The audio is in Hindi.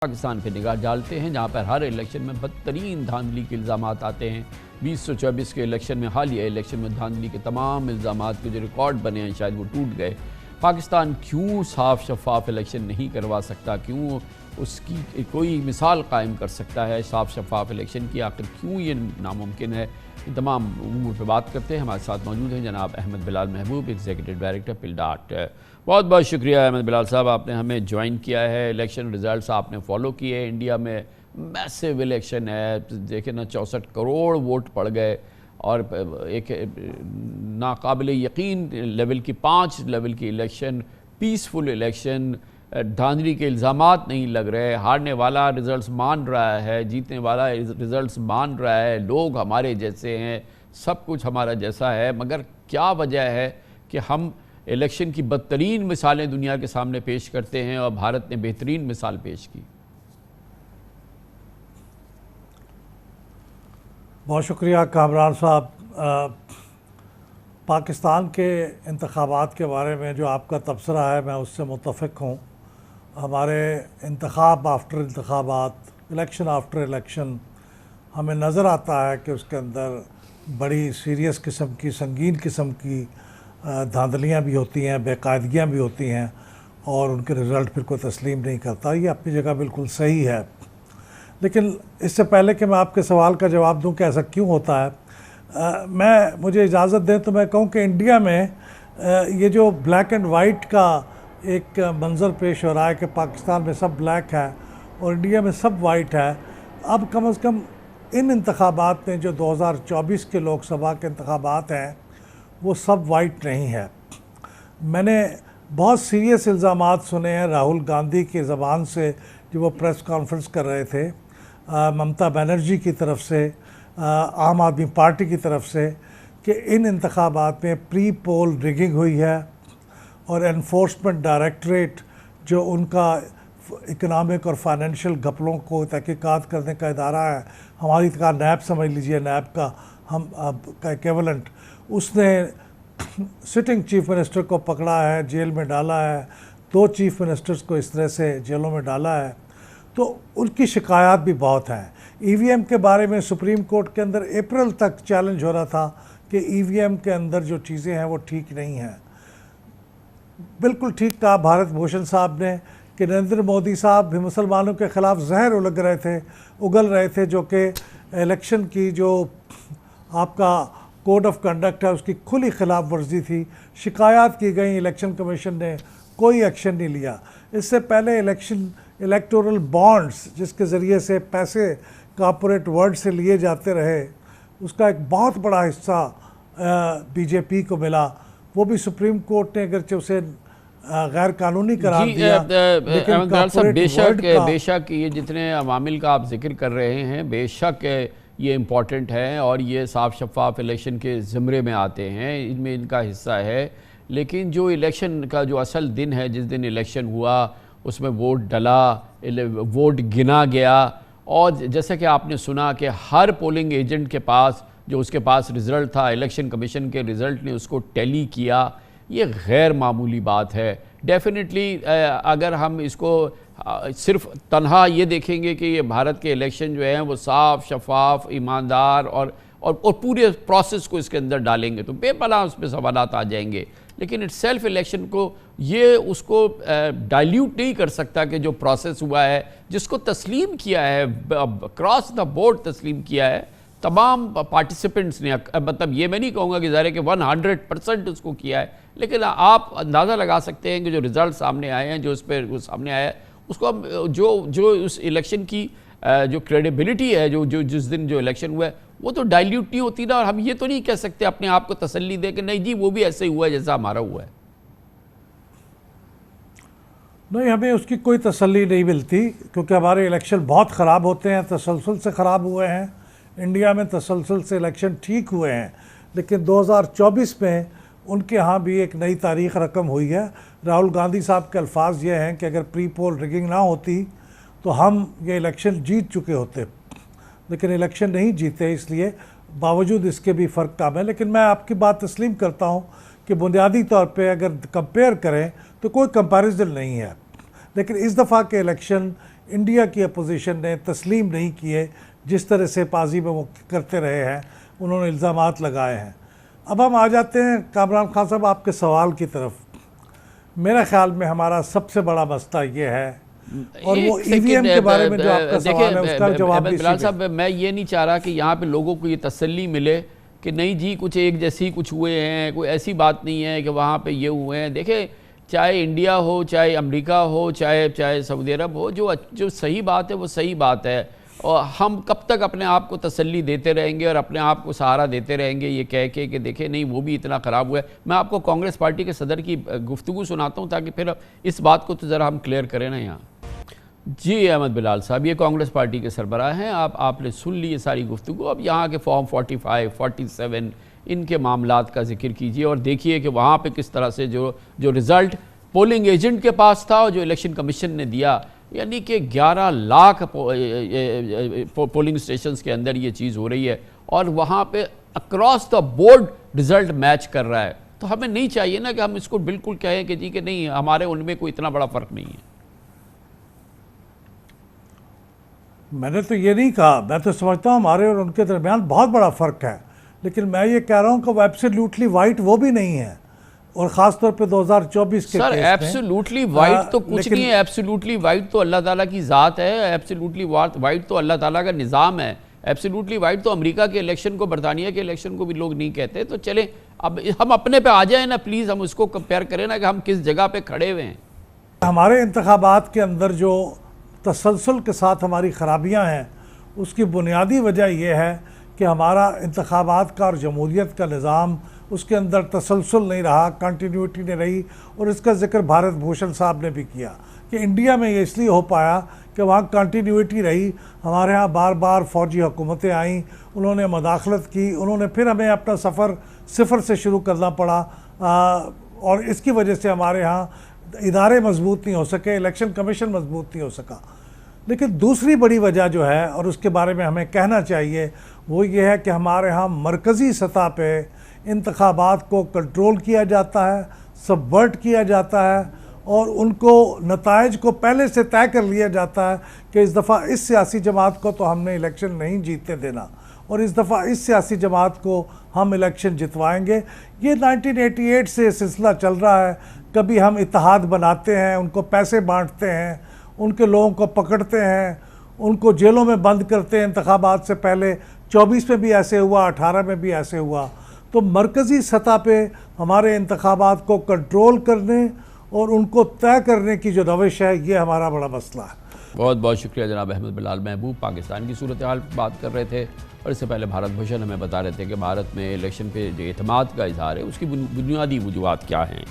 पाकिस्तान पे निगाह डालते हैं, जहाँ पर हर इलेक्शन में बदतरीन धांधली के इल्ज़ाम आते हैं। 2024 के इलेक्शन में, हालिया इलेक्शन में धांधली के तमाम इल्ज़ाम के जो रिकॉर्ड बने हैं शायद वो टूट गए। पाकिस्तान क्यों साफ शफाफ इलेक्शन नहीं करवा सकता, क्यों उसकी कोई मिसाल कायम कर सकता है साफ शफाफ इलेक्शन की, आखिर क्यों ये नामुमकिन है? इन तमाम उमूर पर बात करते हैं। हमारे साथ मौजूद हैं जनाब अहमद बिलाल महबूब, एग्जीक्यूटिव डायरेक्टर पिलडाट। बहुत बहुत शुक्रिया अहमद बिलाल साहब, आपने हमें ज्वाइन किया है। इलेक्शन रिजल्ट्स आपने फॉलो किए। इंडिया में मैसिव इलेक्शन है, देखें ना 64 करोड़ वोट पड़ गए और एक नाकाबिल यकीन लेवल की 5 लेवल की इलेक्शन, पीसफुल इलेक्शन, धांधली के इल्ज़ामात नहीं लग रहे। हारने वाला रिज़ल्ट्स मान रहा है, जीतने वाला रिज़ल्ट्स मान रहा है, लोग हमारे जैसे हैं, सब कुछ हमारा जैसा है। मगर क्या वजह है कि हम इलेक्शन की बदतरीन मिसालें दुनिया के सामने पेश करते हैं और भारत ने बेहतरीन मिसाल पेश की? बहुत शुक्रिया कामरान साहब। पाकिस्तान के इंतखाबात के बारे में जो आपका तबसरा है मैं उससे मुत्तफ़िक हूँ। हमारे इंतखाब आफ्टर इंतखाबात, इलेक्शन आफ्टर इलेक्शन, हमें नज़र आता है कि उसके अंदर बड़ी सीरियस किस्म की, संगीन किस्म की धांधलियाँ भी होती हैं, बेकायदगियाँ भी होती हैं और उनके रिज़ल्ट फिर कोई तस्लीम नहीं करता। ये अपनी जगह बिल्कुल सही है। लेकिन इससे पहले कि मैं आपके सवाल का जवाब दूं कि ऐसा क्यों होता है, मुझे इजाज़त दें तो मैं कहूं कि इंडिया में ये जो ब्लैक एंड वाइट का एक मंज़र पेश हो रहा है कि पाकिस्तान में सब ब्लैक है और इंडिया में सब वाइट है, अब कम से कम इन इंतखाबात में जो 2024 के लोकसभा के इंतखाबात हैं वो सब वाइट नहीं है। मैंने बहुत सीरियस इल्ज़ामात सुने हैं राहुल गांधी की ज़बान से जो वो प्रेस कॉन्फ्रेंस कर रहे थे, ममता बनर्जी की तरफ से, आम आदमी पार्टी की तरफ से, कि इन इंतखाबात में प्री पोल रिगिंग हुई है और एनफोर्समेंट डायरेक्टरेट जो उनका इकनॉमिक और फाइनेंशियल घपलों को तहकीकात करने का इदारा है, हमारी तरह नैब समझ लीजिए, नैब का हम का इक्विवेलेंट, उसने सिटिंग चीफ मिनिस्टर को पकड़ा है, जेल में डाला है, 2 चीफ मिनिस्टर्स को इस तरह से जेलों में डाला है। तो उनकी शिकायत भी बहुत हैं। ईवीएम के बारे में सुप्रीम कोर्ट के अंदर अप्रैल तक चैलेंज हो रहा था कि ईवीएम के अंदर जो चीज़ें हैं वो ठीक नहीं हैं। बिल्कुल ठीक कहा भारत भूषण साहब ने कि नरेंद्र मोदी साहब भी मुसलमानों के ख़िलाफ़ जहर उगल रहे थे जो कि इलेक्शन की जो आपका कोड ऑफ कंडक्ट है उसकी खुली खिलाफ वर्जी थी। शिकायत की गई, इलेक्शन कमीशन ने कोई एक्शन नहीं लिया। इससे पहले इलेक्टोरल बॉन्ड्स जिसके ज़रिए से पैसे कॉर्पोरेट वर्ल्ड से लिए जाते रहे, उसका एक बहुत बड़ा हिस्सा बीजेपी को मिला। वो भी सुप्रीम कोर्ट ने अगरचे उसे गैर कानूनी करार दिया, लेकिन बेशक ये जितने अवामिल का आप जिक्र कर रहे हैं बेशक ये इम्पॉर्टेंट है और ये साफ शफाफ इलेक्शन के ज़िम्रे में आते हैं, इनमें इनका हिस्सा है। लेकिन जो इलेक्शन का जो असल दिन है, जिस दिन इलेक्शन हुआ उसमें वोट डला, वोट गिना गया और जैसा कि आपने सुना कि हर पोलिंग एजेंट के पास जो उसके पास रिज़ल्ट था, इलेक्शन कमीशन के रिज़ल्ट ने उसको टैली किया, ये गैर मामूली बात है। डेफिनेटली अगर हम इसको सिर्फ तन्हा ये देखेंगे कि ये भारत के इलेक्शन जो हैं वो साफ शफाफ, ईमानदार और पूरे प्रोसेस को इसके अंदर डालेंगे तो बेपनाह उस पर सवालात आ जाएंगे। लेकिन इट सेल्फ इलेक्शन को ये उसको डाइल्यूट नहीं कर सकता कि जो प्रोसेस हुआ है, जिसको तस्लीम किया है, क्रॉस द बोर्ड तस्लीम किया है तमाम पार्टिसिपेंट्स ने, मतलब ये मैं नहीं कहूँगा कि ज़ाहिर है कि 100% उसको किया है, लेकिन आप अंदाज़ा लगा सकते हैं कि जो रिज़ल्ट सामने आए हैं, जो उस पर वो सामने आया है, उसको हम जो उस इलेक्शन की जो क्रेडिबिलिटी है, जो जिस दिन जो इलेक्शन हुआ है वो तो डाइल्यूट नहीं होती ना। और हम ये तो नहीं कह सकते अपने आप को तसल्ली दे कि नहीं जी वो भी ऐसे ही हुआ है जैसा हमारा हुआ है। नहीं, हमें उसकी कोई तसल्ली नहीं मिलती क्योंकि हमारे इलेक्शन बहुत ख़राब होते हैं, तसलसल से ख़राब हुए हैं। इंडिया में तसलसल से इलेक्शन ठीक हुए हैं, लेकिन 2024 में उनके यहाँ भी एक नई तारीख रकम हुई है। राहुल गांधी साहब के अल्फाज ये हैं कि अगर प्री पोल रिगिंग ना होती तो हम ये इलेक्शन जीत चुके होते, लेकिन इलेक्शन नहीं जीते, इसलिए बावजूद इसके भी फ़र्क कम है। लेकिन मैं आपकी बात तस्लीम करता हूँ कि बुनियादी तौर पे अगर कंपेयर करें तो कोई कंपैरिजन नहीं है। लेकिन इस दफ़ा के इलेक्शन इंडिया की अपोजिशन ने तस्लीम नहीं किए, जिस तरह से पाजी में वो करते रहे हैं, उन्होंने इल्ज़ामात लगाए हैं। अब हम आ जाते हैं कामरान खान साहब आपके सवाल की तरफ। मेरा ख्याल में हमारा सबसे बड़ा मसला ये है, और वो ईवीएम के बारे में जो आपका सवाल है उसका जवाब भी बिलाल साहब, मैं ये नहीं चाह रहा कि यहाँ पे लोगों को ये तसल्ली मिले कि नहीं जी कुछ एक जैसी कुछ हुए हैं, कोई ऐसी बात नहीं है कि वहाँ पे ये हुए हैं। देखें, चाहे इंडिया हो, चाहे अमेरिका हो, चाहे सऊदी अरब हो, जो सही बात है वो सही बात है। और हम कब तक अपने आप को तसल्ली देते रहेंगे और अपने आप को सहारा देते रहेंगे ये कह के कि देखें नहीं वो भी इतना ख़राब हुआ है। मैं आपको कांग्रेस पार्टी के सदर की गुफ्तगू सुनाता हूँ ताकि फिर इस बात को तो ज़रा हम क्लियर करें ना यहाँ। जी अहमद बिलाल साहब, ये कांग्रेस पार्टी के सरबराह हैं। आपने सुन ली ये सारी गुफ्तगू। अब यहाँ के फॉर्म 45, 47 इनके मामलात का जिक्र कीजिए और देखिए कि वहाँ पे किस तरह से जो रिज़ल्ट पोलिंग एजेंट के पास था और जो इलेक्शन कमीशन ने दिया, यानी कि 11 लाख पोलिंग स्टेशंस के अंदर ये चीज़ हो रही है और वहाँ पे across the board result match कर रहा है। तो हमें नहीं चाहिए ना कि हम इसको बिल्कुल कहें कि जी कि नहीं हमारे उनमें कोई इतना बड़ा फ़र्क नहीं है। मैंने तो ये नहीं कहा, मैं तो समझता हूँ हमारे और उनके दरमियान बहुत बड़ा फ़र्क है, लेकिन मैं ये कह रहा हूँ कि वो एब्सोल्युटली वाइट वो भी नहीं है, और ख़ास तौर पे 2024 के सर एब्सोल्युटली वाइट तो कुछ नहीं है। एब्सोल्युटली वाइट तो अल्लाह ताला की ज़ात है, एब्सोल्युटली वाइट तो अल्लाह ताला का निज़ाम है। एब्सोल्युटली वाइट तो अमेरिका के इलेक्शन को, बरतानिया के इलेक्शन को भी लोग नहीं कहते। तो चले अब हम अपने पे आ जाए ना प्लीज़, हम उसको कंपेयर करें ना कि हम किस जगह पे खड़े हुए हैं। हमारे इंतखाबात के अंदर जो तसलसल के साथ हमारी ख़राबियाँ हैं, उसकी बुनियादी वजह यह है कि हमारा इंतखाबात का और जमहूरियत का निज़ाम, उसके अंदर तसलसल नहीं रहा, कंटिन्यूटी नहीं रही। और इसका जिक्र भारत भूषण साहब ने भी किया कि इंडिया में ये इसलिए हो पाया कि वहाँ कंटिन्यूटी रही। हमारे यहाँ बार बार फ़ौजी हुकूमतें आईं, उन्होंने मदाखलत की, उन्होंने फिर हमें अपना सफ़र सिफर से शुरू करना पड़ा, और इसकी वजह से हमारे यहाँ इदारे मजबूत नहीं हो सके, इलेक्शन कमीशन मजबूत नहीं हो सका। लेकिन दूसरी बड़ी वजह जो है, और उसके बारे में हमें कहना चाहिए, वो ये है कि हमारे यहाँ मरकज़ी सतह पे इंतखाबात को कंट्रोल किया जाता है, सबवर्ट किया जाता है, और उनको नताइज को पहले से तय कर लिया जाता है कि इस दफ़ा इस सियासी जमात को तो हमने इलेक्शन नहीं जीतने देना, और इस दफ़ा इस सियासी जमात को हम इलेक्शन जितवाएंगे। ये 1988 से सिलसिला चल रहा है। कभी हम इत्तेहाद बनाते हैं, उनको पैसे बांटते हैं, उनके लोगों को पकड़ते हैं, उनको जेलों में बंद करते हैं। इंतखाबात से पहले 24 में भी ऐसे हुआ, 18 में भी ऐसे हुआ। तो मरकज़ी सतह पे हमारे इंतखाबात को कंट्रोल करने और उनको तय करने की जो रविश है, ये हमारा बड़ा मसला है। बहुत बहुत शुक्रिया जनाब अहमद बिलाल महबूब। पाकिस्तान की सूरत हाल पर बात कर रहे थे और इससे पहले भारत भूषण हमें बता रहे थे कि भारत में इलेक्शन पे जो एतमाद का इजहार है उसकी बुनियादी वजूहात क्या हैं।